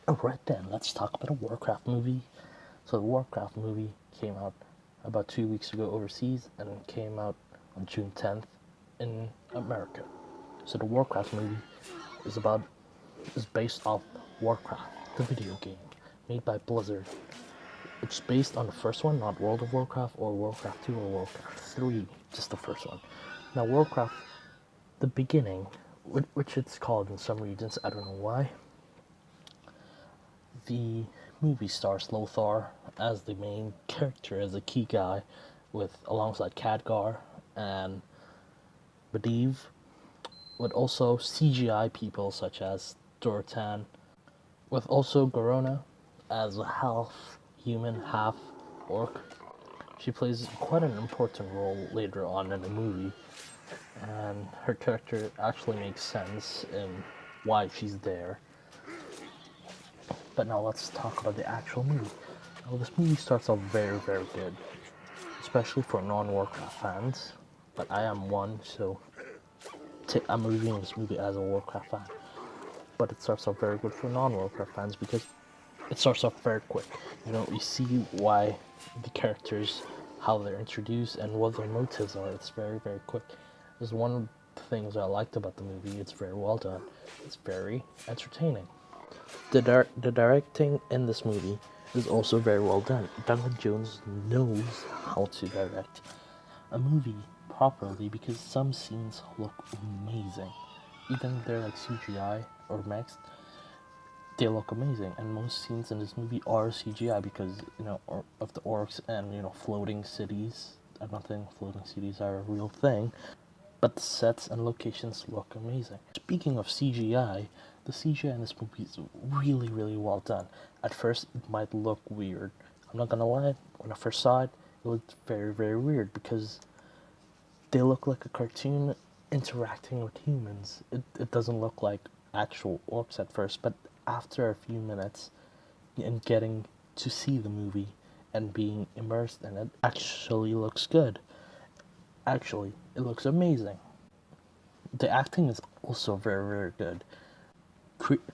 Alright then, let's talk about a Warcraft movie. So the Warcraft movie came out about 2 weeks ago overseas and came out on June 10th in America. So the Warcraft movie is about is based off Warcraft, the video game made by Blizzard. It's based on the first one, not World of Warcraft or Warcraft 2 or Warcraft 3, just the first one. Now Warcraft, the beginning, which it's called in some regions, I don't know why, the movie stars Lothar as the main character, as a key guy, with alongside Khadgar and Medivh, with also CGI people such as Dortan, with also Garona as a half human, half orc. She plays quite an important role later on in the movie, and her character actually makes sense in why she's there. But now let's talk about the actual movie. Now this movie starts off very, very good, especially for non-Warcraft fans. But I am one, so I'm reviewing this movie as a Warcraft fan. But it starts off very good for non-Warcraft fans because it starts off very quick. You see why the characters, how they're introduced, and what their motives are. It's very, very quick. There's one of the things I liked about the movie. It's very well done. It's very entertaining. The directing in this movie is also very well done. Duncan Jones knows how to direct a movie properly because some scenes look amazing. Even if they're like CGI or mixed, they look amazing. And most scenes in this movie are CGI because, of the orcs and, floating cities. I don't think floating cities are a real thing, but the sets and locations look amazing. Speaking of CGI, the CGI in this movie is really, really well done. At first, it might look weird. I'm not gonna lie, when I first saw it, it looked very, very weird because they look like a cartoon interacting with humans. It doesn't look like actual orcs at first, but after a few minutes and getting to see the movie and being immersed in it, actually looks good. Actually, it looks amazing. The acting is also very, very good.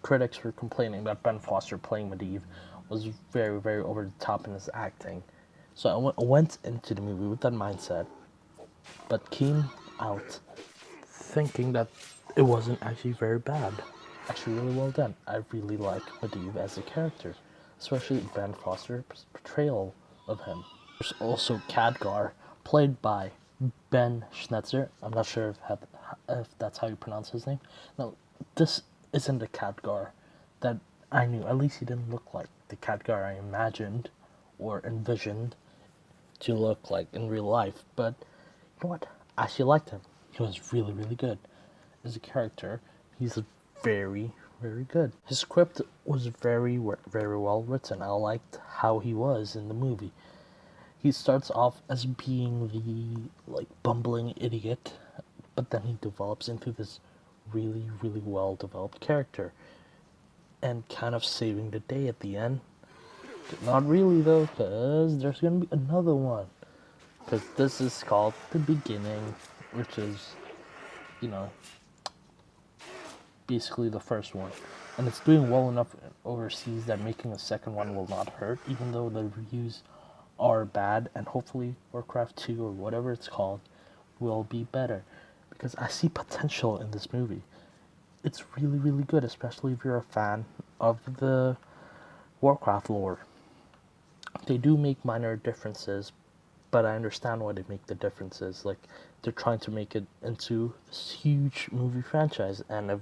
Critics were complaining that Ben Foster playing Medivh was very, very over the top in his acting. So I went into the movie with that mindset, but came out thinking that it wasn't actually very bad. Actually, really well done. I really like Medivh as a character, especially Ben Foster's portrayal of him. There's also Khadgar, played by Ben Schnetzer. I'm not sure if that's how you pronounce his name. Now, this isn't the Khadgar that I knew. At least he didn't look like the Khadgar I imagined or envisioned to look like in real life. But you know what? I actually liked him. He was really, really good. As a character, he's very, very good. His script was very, very well written. I liked how he was in the movie. He starts off as being the bumbling idiot, but then he develops into this really, really well developed character and kind of saving the day at the end. Not really though, because there's gonna be another one. Because this is called The Beginning, which is, you know, basically the first one. And it's doing well enough overseas that making a second one will not hurt, even though the reviews are bad, and hopefully Warcraft 2 or whatever it's called will be better. Because I see potential in this movie. It's really, really good, especially if you're a fan of the Warcraft lore. They do make minor differences, but I understand why they make the differences. Like, they're trying to make it into this huge movie franchise, and if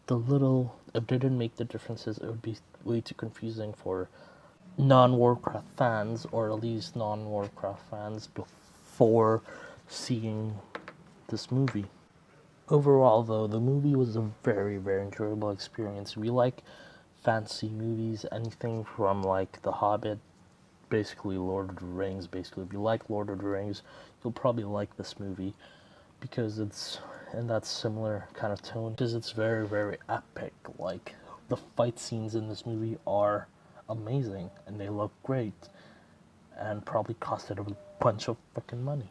they didn't make the differences, it would be way too confusing for non-Warcraft fans, or at least non-Warcraft fans before seeing this movie. Overall, though, the movie was a very, very enjoyable experience. We like fantasy movies, anything from like The Hobbit, basically Lord of the Rings. Basically, if you like Lord of the Rings, you'll probably like this movie because it's in that similar kind of tone. Because it's very, very epic. Like, the fight scenes in this movie are amazing and they look great, and probably costed a bunch of fucking money.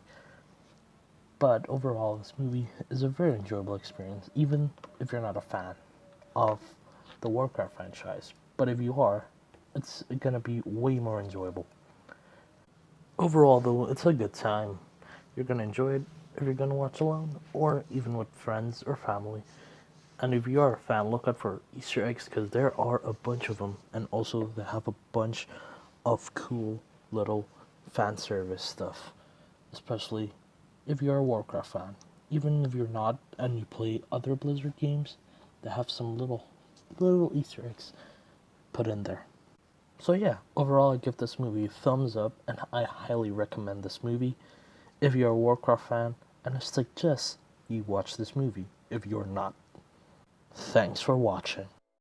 But overall, this movie is a very enjoyable experience, even if you're not a fan of the Warcraft franchise, but if you are, it's gonna be way more enjoyable. Overall, though, it's a good time. You're gonna enjoy it if you're gonna watch alone, or even with friends or family. And if you are a fan, look out for Easter eggs because there are a bunch of them, and also they have a bunch of cool little fan service stuff, especially if you're a Warcraft fan. Even if you're not and you play other Blizzard games, they have some little Easter eggs put in there. So yeah, overall I give this movie a thumbs up and I highly recommend this movie. If you're a Warcraft fan, and I suggest you watch this movie if you're not. Thanks for watching.